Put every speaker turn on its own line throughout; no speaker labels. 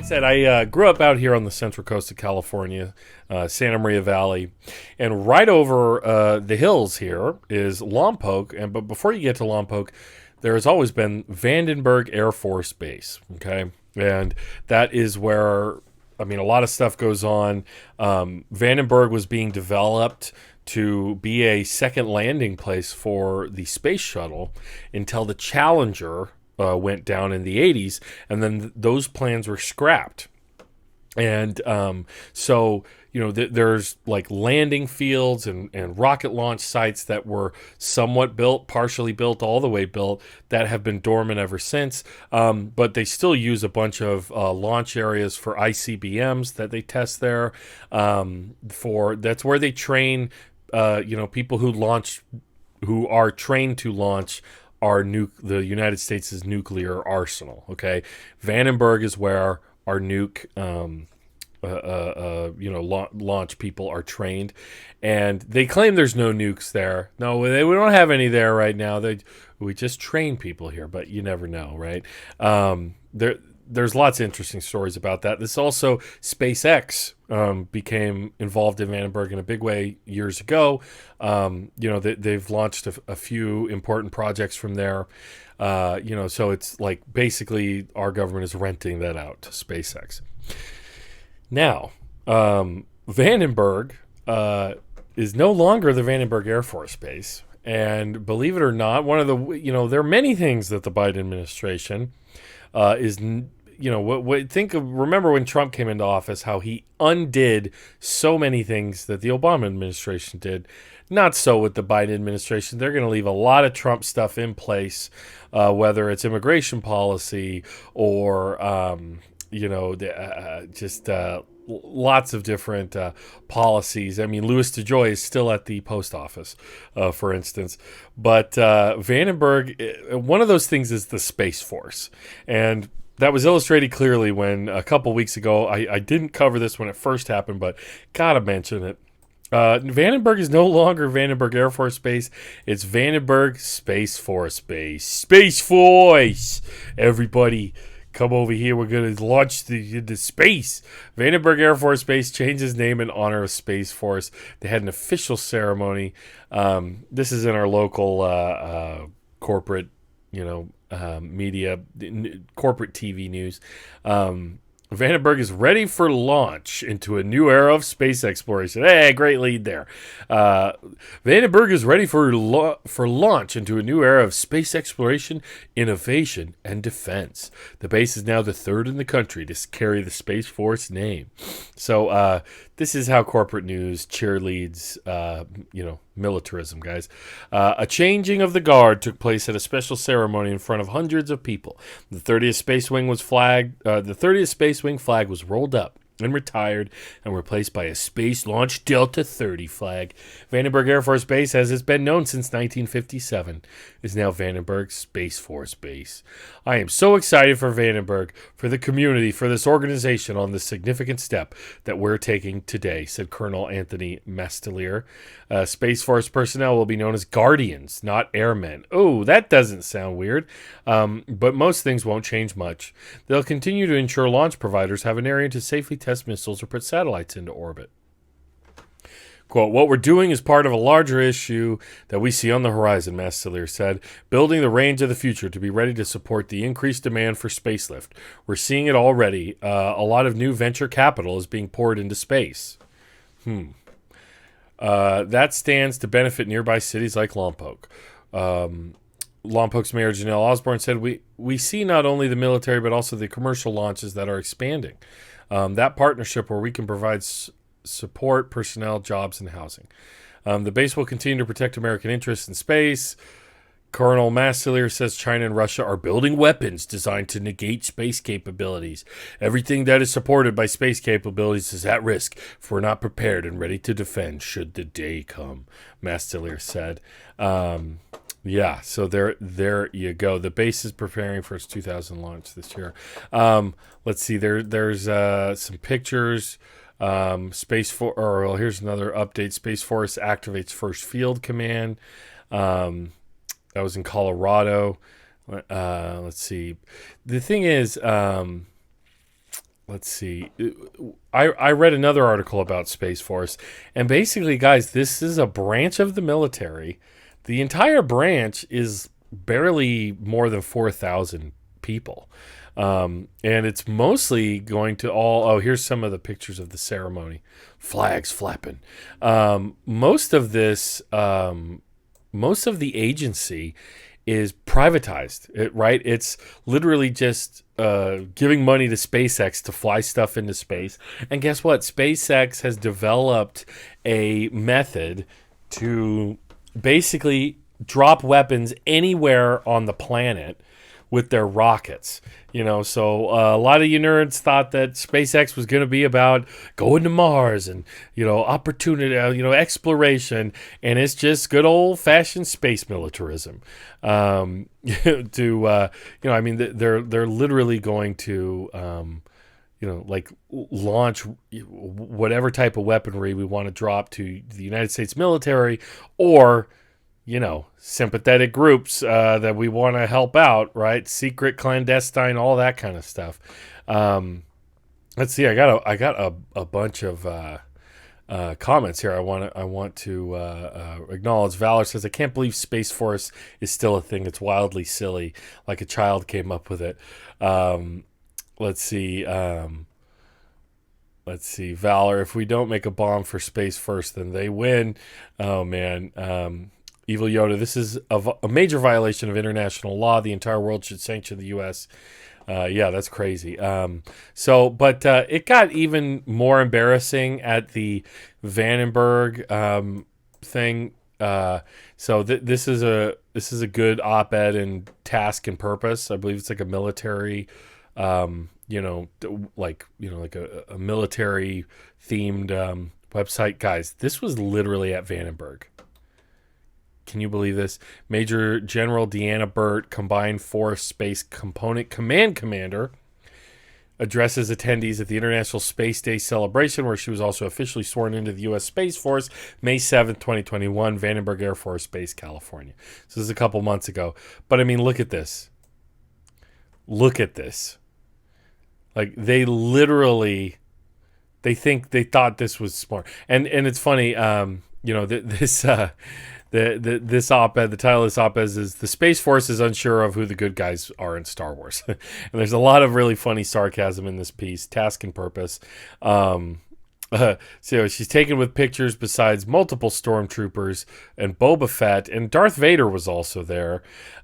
Said I grew up out here on the central coast of California, Santa Maria Valley, and right over the hills here is Lompoc. But before you get to Lompoc, there has always been Vandenberg Air Force Base. Okay, and that is where a lot of stuff goes on. Vandenberg was being developed to be a second landing place for the space shuttle until the Challenger went down in the 80s, and then those plans were scrapped. And there's like landing fields and rocket launch sites that were somewhat built, partially built, all the way built, that have been dormant ever since. But they still use a bunch of launch areas for ICBMs that they test there. That's where they train, people who are trained to launch the United States' nuclear arsenal. Okay, Vandenberg is where our nuke, launch people are trained, and they claim there's no nukes there. No, we don't have any there right now. We just train people here, but you never know, right? There's lots of interesting stories about that. This also, SpaceX became involved in Vandenberg in a big way years ago. They've launched a few important projects from there. So it's like basically our government is renting that out to SpaceX. Now, Vandenberg is no longer the Vandenberg Air Force Base. And believe it or not, one of the, there are many things that the Biden administration remember when Trump came into office, how he undid so many things that the Obama administration did. Not so with the Biden administration. They're going to leave a lot of Trump stuff in place, whether it's immigration policy or, lots of different policies. I mean, Louis DeJoy is still at the post office, for instance. But Vandenberg, one of those things is the Space Force. And that was illustrated clearly when a couple weeks ago, I didn't cover this when it first happened, but gotta mention it. Vandenberg is no longer Vandenberg Air Force Base. It's Vandenberg Space Force Base. Space Force! Everybody, come over here. We're going to launch the space. Vandenberg Air Force Base changed its name in honor of Space Force. They had an official ceremony. This is in our local corporate, media, corporate TV news. Vandenberg is ready for launch into a new era of space exploration. Hey, great lead there. Vandenberg is ready for launch into a new era of space exploration, innovation, and defense. The base is now the third in the country to carry the Space Force name. So this is how corporate news cheerleads, militarism, guys. A changing of the guard took place at a special ceremony in front of hundreds of people. The 30th Space Wing was flagged. The 30th Space Wing flag was rolled up and retired and replaced by a Space Launch Delta 30 flag. Vandenberg Air Force Base, as it's been known since 1957, is now Vandenberg Space Force Base. I am so excited for Vandenberg, for the community, for this organization on this significant step that we're taking today, said Colonel Anthony Mastelier. Space Force personnel will be known as Guardians, not Airmen. Oh, that doesn't sound weird, but most things won't change much. They'll continue to ensure launch providers have an area to safely test missiles or put satellites into orbit. Quote, what we're doing is part of a larger issue that we see on the horizon, Mastelier said, building the range of the future to be ready to support the increased demand for spacelift. We're seeing it already. A lot of new venture capital is being poured into space. That stands to benefit nearby cities like Lompoc. Lompoc's Mayor Janelle Osborne said, we see not only the military but also the commercial launches that are expanding. That partnership where we can provide support, personnel, jobs, and housing. The base will continue to protect American interests in space. Colonel Mastelier says China and Russia are building weapons designed to negate space capabilities. Everything that is supported by space capabilities is at risk if we're not prepared and ready to defend should the day come, Mastelier said. So there you go. The base is preparing for its 2000 launch this year. Let's see. There's some pictures. Here's another update. Space Force activates first field command. That was in Colorado. Let's see. The thing is, let's see. I read another article about Space Force, and basically, guys, this is a branch of the military. The entire branch is barely more than 4,000 people. And it's mostly going to all. Oh, here's some of the pictures of the ceremony. Flags flapping. Most of this, most of the agency is privatized, right? It's literally just giving money to SpaceX to fly stuff into space. And guess what? SpaceX has developed a method to basically drop weapons anywhere on the planet with their rockets. So a lot of you nerds thought that SpaceX was going to be about going to Mars and, opportunity, exploration. And it's just good old fashioned space militarism. They're literally going to, launch whatever type of weaponry we want to drop to the United States military, or sympathetic groups that we want to help out, right? Secret, clandestine, all that kind of stuff. Let's see. I got a bunch of comments here. I want to acknowledge. Valor says, "I can't believe Space Force is still a thing. It's wildly silly, like a child came up with it." Let's see. Valor, if we don't make a bomb for space first, then they win. Oh man. Evil Yoda, this is a major violation of international law. The entire world should sanction the U.S. Yeah, that's crazy. But it got even more embarrassing at the Vandenberg thing. This is a good op-ed in Task and Purpose. I believe it's like a military, like a military themed website. Guys, this was literally at Vandenberg. Can you believe this? Major General Deanna Burt, Combined Force Space Component Command Commander, addresses attendees at the International Space Day celebration, where she was also officially sworn into the U.S. Space Force, May 7th, 2021, Vandenberg Air Force Base, California. So this is a couple months ago. But, I mean, look at this. Look at this. Like, they literally, they thought this was smart. And it's funny, this op-ed, the title of this op-ed is "The Space Force is Unsure of Who the Good Guys Are in Star Wars." And there's a lot of really funny sarcasm in this piece. Task and Purpose. So she's taken with pictures besides multiple stormtroopers and Boba Fett, and Darth Vader was also there.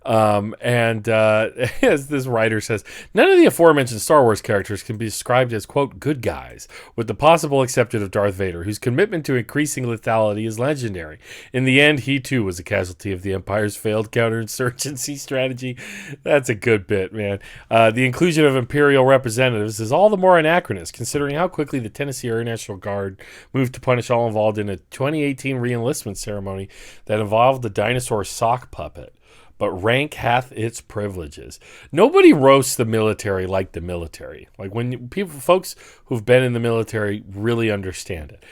As this writer says, none of the aforementioned Star Wars characters can be described as, quote, good guys, with the possible exception of Darth Vader, whose commitment to increasing lethality is legendary. In the end, he too was a casualty of the Empire's failed counterinsurgency strategy. That's a good bit, man. The inclusion of Imperial representatives is all the more anachronous, considering how quickly the Tennessee Air National Guard moved to punish all involved in a 2018 re-enlistment ceremony that involved the dinosaur sock puppet. But rank hath its privileges. Nobody roasts the military like the military. Like when folks who've been in the military really understand it.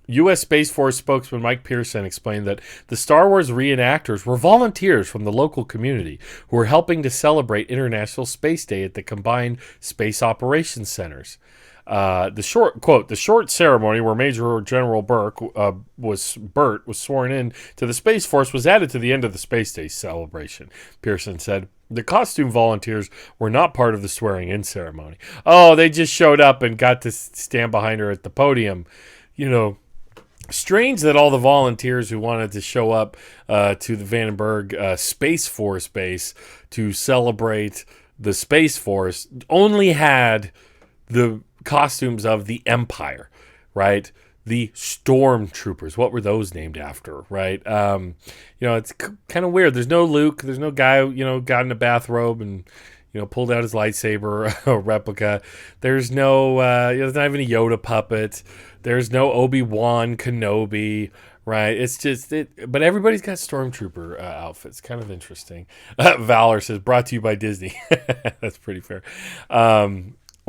U.S. Space Force spokesman Mike Pearson explained that the Star Wars reenactors were volunteers from the local community who were helping to celebrate International Space Day at the Combined Space Operations Centers. The short ceremony where Major General Burt was sworn in to the Space Force was added to the end of the Space Day celebration, Pearson said. The costume volunteers were not part of the swearing-in ceremony. Oh, they just showed up and got to stand behind her at the podium. Strange that all the volunteers who wanted to show up to the Vandenberg Space Force Base to celebrate the Space Force only had the costumes of the Empire, right? The Stormtroopers. What were those named after, right? It's kind of weird. There's no Luke. There's no guy, got in a bathrobe and, pulled out his lightsaber, a replica. There's no, there's not even a Yoda puppet. There's no Obi-Wan Kenobi, right? It's just but everybody's got Stormtrooper outfits. Kind of interesting. Valor says, brought to you by Disney. That's pretty fair.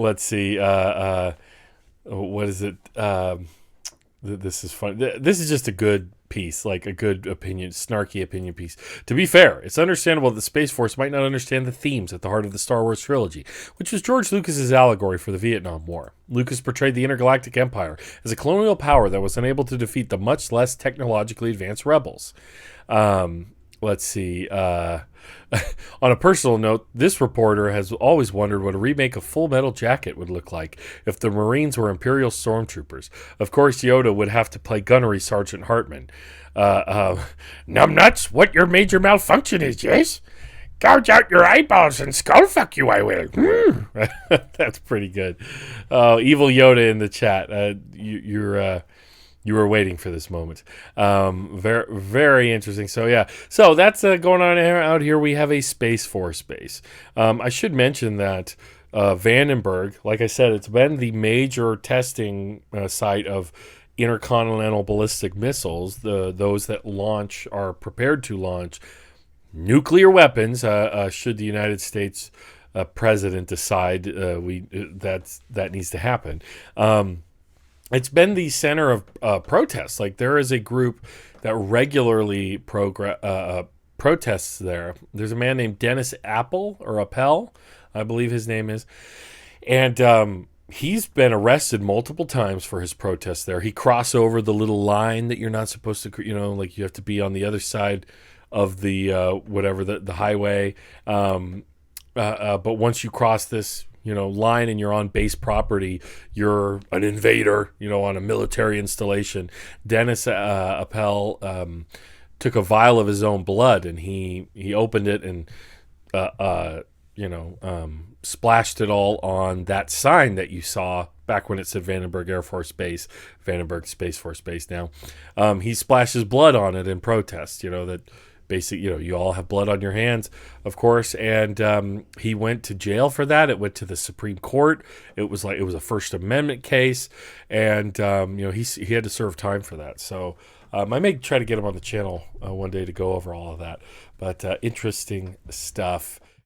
Let's see. What is it? The this is fun. This is just a good piece, like a good opinion, snarky opinion piece. To be fair, it's understandable that the Space Force might not understand the themes at the heart of the Star Wars trilogy, which was George Lucas's allegory for the Vietnam War. Lucas portrayed the Intergalactic Empire as a colonial power that was unable to defeat the much less technologically advanced rebels. Let's see. On a personal note, this reporter has always wondered what a remake of Full Metal Jacket would look like if the Marines were Imperial Stormtroopers. Of course, Yoda would have to play Gunnery Sergeant Hartman. Numbnuts, what your major malfunction is, yes? Gouge out your eyeballs and skull fuck you, I will. That's pretty good. Evil Yoda in the chat. You were waiting for this moment. Very, very interesting. So yeah, so that's going on out here. We have a Space Force base. I should mention that Vandenberg, like I said, it's been the major testing site of intercontinental ballistic missiles. Those that launch are prepared to launch nuclear weapons. Should the United States president decide that needs to happen. It's been the center of protests. Like, there is a group that regularly protests there. There's a man named Dennis Appel, I believe his name is. And he's been arrested multiple times for his protests there. He crossed over the little line that you're not supposed to, like you have to be on the other side of the, the highway. But once you cross this, line and you're on base property, you're an invader, on a military installation. Dennis Appel took a vial of his own blood and he opened it and, splashed it all on that sign that you saw back when it said Vandenberg Air Force Base, Vandenberg Space Force Base now. He splashes blood on it in protest, that basic, you all have blood on your hands, of course, and he went to jail for that. It went to the Supreme Court. It was a First Amendment case, and he had to serve time for that. So I may try to get him on the channel one day to go over all of that. But interesting stuff.